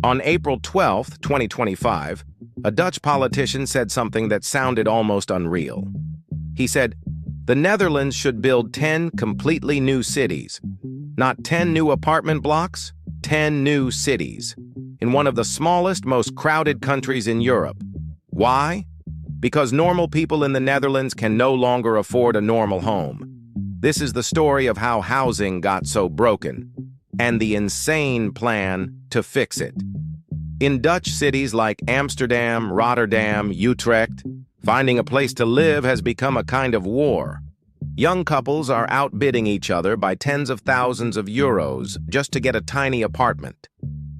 On April 12, 2025, a Dutch politician said something that sounded almost unreal. He said, "The Netherlands should build 10 completely new cities. Not 10 new apartment blocks, 10 new cities. In one of the smallest, most crowded countries in Europe. Why? Because normal people in the Netherlands can no longer afford a normal home. This is the story of how housing got so broken, and the insane plan to fix it. In Dutch cities like Amsterdam, Rotterdam, Utrecht, finding a place to live has become a kind of war. Young couples are outbidding each other by tens of thousands of euros just to get a tiny apartment.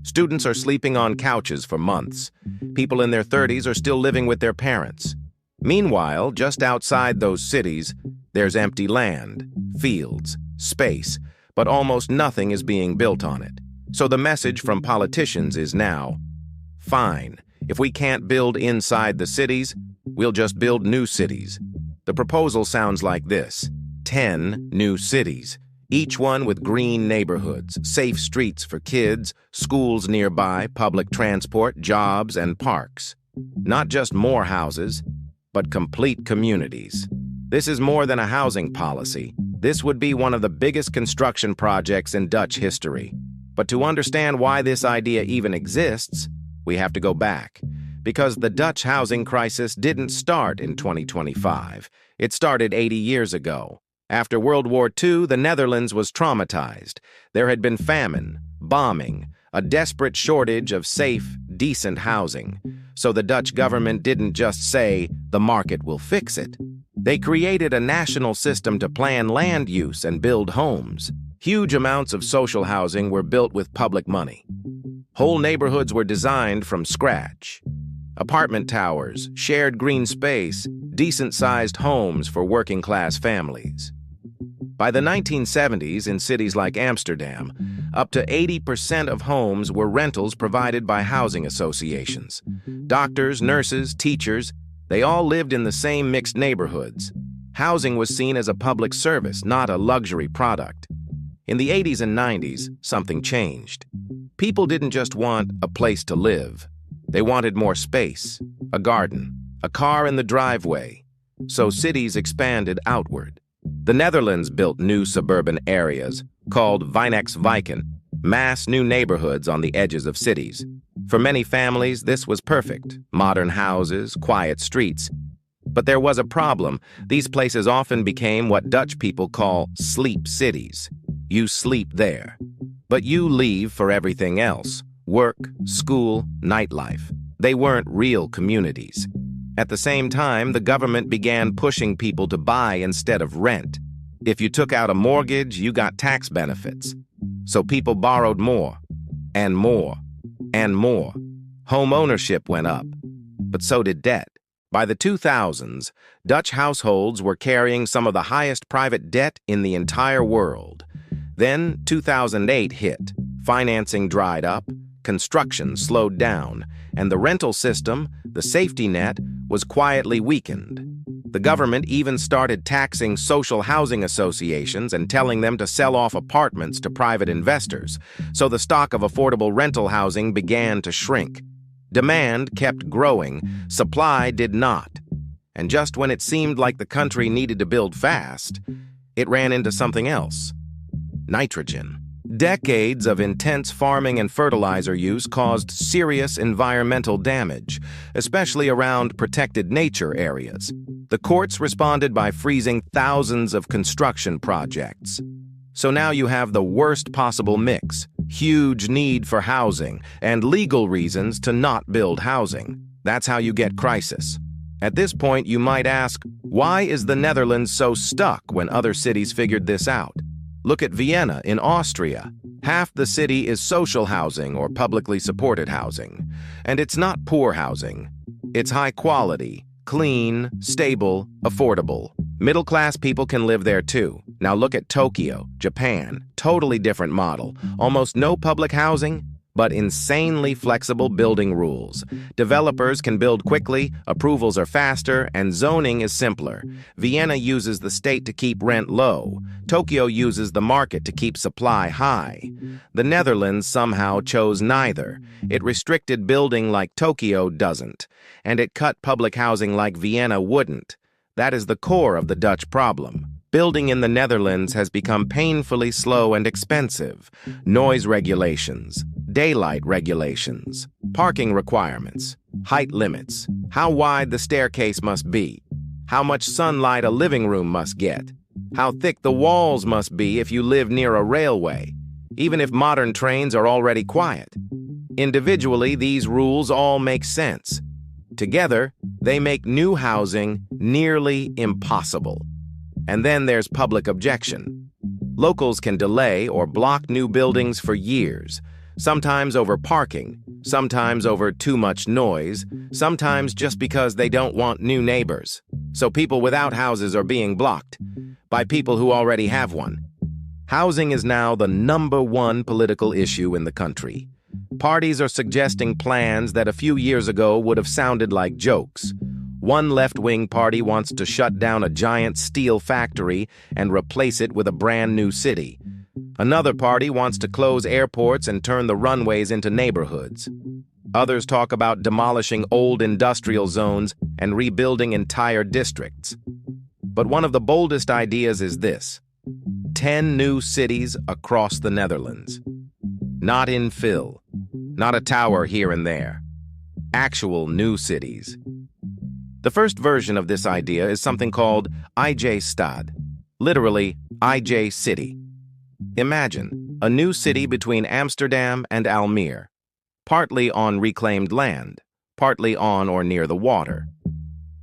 Students are sleeping on couches for months. People in their 30s are still living with their parents. Meanwhile, just outside those cities, there's empty land, fields, space, but almost nothing is being built on it. So the message from politicians is now, fine, if we can't build inside the cities, we'll just build new cities. The proposal sounds like this: 10 new cities, each one with green neighborhoods, safe streets for kids, schools nearby, public transport, jobs, and parks. Not just more houses, but complete communities. This is more than a housing policy. This would be one of the biggest construction projects in Dutch history. But to understand why this idea even exists, we have to go back. Because the Dutch housing crisis didn't start in 2025. It started 80 years ago. After World War II, the Netherlands was traumatized. There had been famine, bombing, a desperate shortage of safe, decent housing. So the Dutch government didn't just say, the market will fix it. They created a national system to plan land use and build homes. Huge amounts of social housing were built with public money. Whole neighborhoods were designed from scratch. Apartment towers, shared green space, decent-sized homes for working-class families. By the 1970s, in cities like Amsterdam, up to 80% of homes were rentals provided by housing associations. Doctors, nurses, teachers, they all lived in the same mixed neighborhoods. Housing was seen as a public service, not a luxury product. In the 80s and 90s, something changed. People didn't just want a place to live. They wanted more space, a garden, a car in the driveway. So cities expanded outward. The Netherlands built new suburban areas, called Wijken, mass new neighborhoods on the edges of cities. For many families, this was perfect. Modern houses, quiet streets. But there was a problem. These places often became what Dutch people call sleep cities. You sleep there. But you leave for everything else. Work, school, nightlife. They weren't real communities. At the same time, the government began pushing people to buy instead of rent. If you took out a mortgage, you got tax benefits. So people borrowed more, and more, and more. Home ownership went up, but so did debt. By the 2000s, Dutch households were carrying some of the highest private debt in the entire world. Then 2008 hit. Financing dried up, construction slowed down, and the rental system, the safety net, was quietly weakened. The government even started taxing social housing associations and telling them to sell off apartments to private investors, so the stock of affordable rental housing began to shrink. Demand kept growing, supply did not. And just when it seemed like the country needed to build fast, it ran into something else: nitrogen. Decades of intense farming and fertilizer use caused serious environmental damage, especially around protected nature areas. The courts responded by freezing thousands of construction projects. So now you have the worst possible mix: huge need for housing and legal reasons to not build housing. That's how you get crisis. At this point, you might ask, why is the Netherlands so stuck when other cities figured this out? Look at Vienna in Austria. Half the city is social housing or publicly supported housing. And it's not poor housing. It's high quality, clean, stable, affordable. Middle-class people can live there too. Now look at Tokyo, Japan. Totally different model. Almost no public housing, but insanely flexible building rules. Developers can build quickly, approvals are faster, and zoning is simpler. Vienna uses the state to keep rent low. Tokyo uses the market to keep supply high. The Netherlands somehow chose neither. It restricted building like Tokyo doesn't, and it cut public housing like Vienna wouldn't. That is the core of the Dutch problem. Building in the Netherlands has become painfully slow and expensive. Noise regulations, daylight regulations, parking requirements, height limits, how wide the staircase must be, how much sunlight a living room must get, how thick the walls must be if you live near a railway, even if modern trains are already quiet. Individually, these rules all make sense. Together, they make new housing nearly impossible. And then there's public objection. Locals can delay or block new buildings for years, sometimes over parking, sometimes over too much noise, sometimes just because they don't want new neighbors. So people without houses are being blocked by people who already have one. Housing is now the #1 political issue in the country. Parties are suggesting plans that a few years ago would have sounded like jokes. One left-wing party wants to shut down a giant steel factory and replace it with a brand new city. Another party wants to close airports and turn the runways into neighborhoods. Others talk about demolishing old industrial zones and rebuilding entire districts. But one of the boldest ideas is this: 10 new cities across the Netherlands. Not infill, not a tower here and there. Actual new cities. The first version of this idea is something called IJ Stad, literally IJ City. Imagine a new city between Amsterdam and Almere, partly on reclaimed land, partly on or near the water.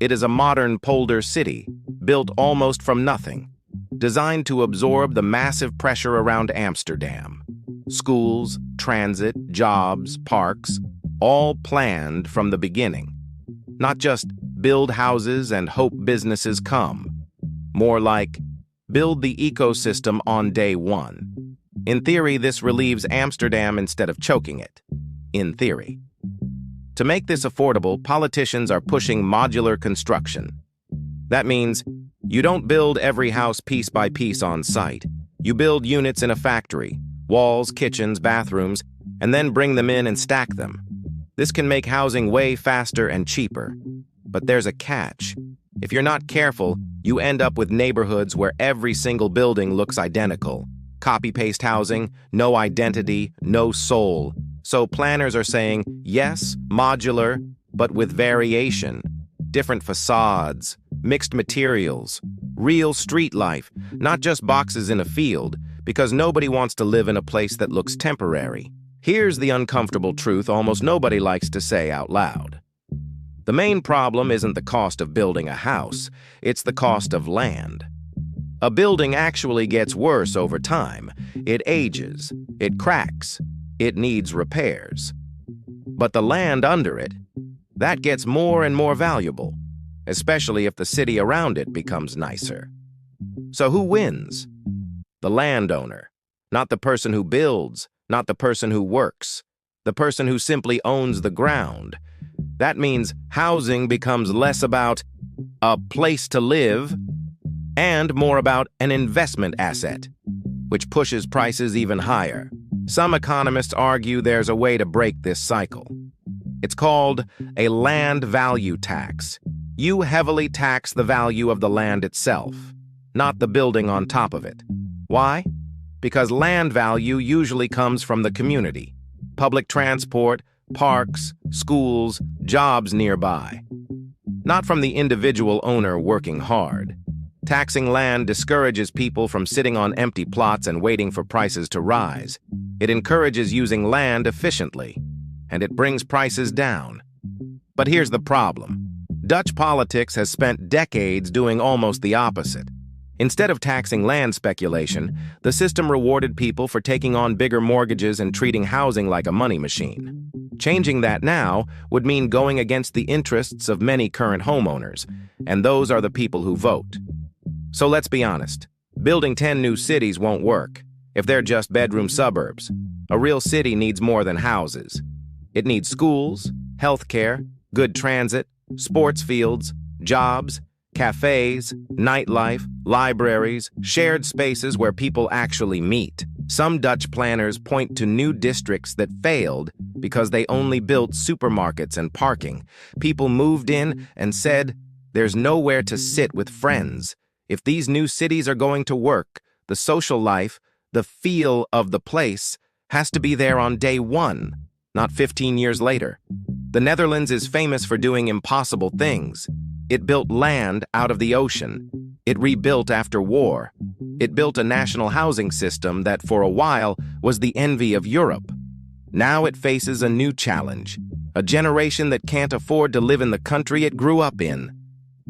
It is a modern polder city, built almost from nothing, designed to absorb the massive pressure around Amsterdam. Schools, transit, jobs, parks, all planned from the beginning. Not just build houses and hope businesses come. More like, build the ecosystem on day one. In theory, this relieves Amsterdam instead of choking it. In theory. To make this affordable, politicians are pushing modular construction. That means you don't build every house piece by piece on site. You build units in a factory, walls, kitchens, bathrooms, and then bring them in and stack them. This can make housing way faster and cheaper. But there's a catch. If you're not careful, you end up with neighborhoods where every single building looks identical. Copy-paste housing, no identity, no soul. So planners are saying, yes, modular, but with variation. Different facades, mixed materials, real street life, not just boxes in a field, because nobody wants to live in a place that looks temporary. Here's the uncomfortable truth almost nobody likes to say out loud. The main problem isn't the cost of building a house, it's the cost of land. A building actually gets worse over time. It ages, it cracks, it needs repairs. But the land under it, that gets more and more valuable, especially if the city around it becomes nicer. So who wins? The landowner, not the person who builds, not the person who works, the person who simply owns the ground. That means housing becomes less about a place to live and more about an investment asset, which pushes prices even higher. Some economists argue there's a way to break this cycle. It's called a land value tax. You heavily tax the value of the land itself, not the building on top of it. Why? Because land value usually comes from the community. Public transport, parks, schools, jobs nearby. Not from the individual owner working hard. Taxing land discourages people from sitting on empty plots and waiting for prices to rise. It encourages using land efficiently, and it brings prices down. But here's the problem. Dutch politics has spent decades doing almost the opposite. Instead of taxing land speculation, the system rewarded people for taking on bigger mortgages and treating housing like a money machine. Changing that now would mean going against the interests of many current homeowners, and those are the people who vote. So let's be honest, building 10 new cities won't work if they're just bedroom suburbs. A real city needs more than houses. It needs schools, healthcare, good transit, sports fields, jobs, cafes, nightlife, libraries, shared spaces where people actually meet. Some Dutch planners point to new districts that failed because they only built supermarkets and parking. People moved in and said, "There's nowhere to sit with friends." If these new cities are going to work, the social life, the feel of the place, has to be there on day one, not 15 years later. The Netherlands is famous for doing impossible things. It built land out of the ocean. It rebuilt after war. It built a national housing system that, for a while, was the envy of Europe. Now it faces a new challenge, a generation that can't afford to live in the country it grew up in.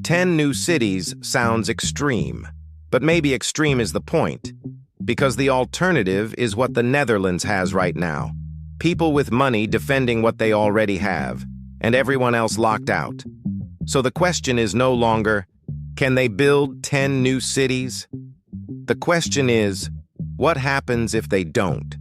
10 new cities sounds extreme, but maybe extreme is the point, because the alternative is what the Netherlands has right now. People with money defending what they already have, and everyone else locked out. So the question is no longer, can they build 10 new cities? The question is, what happens if they don't?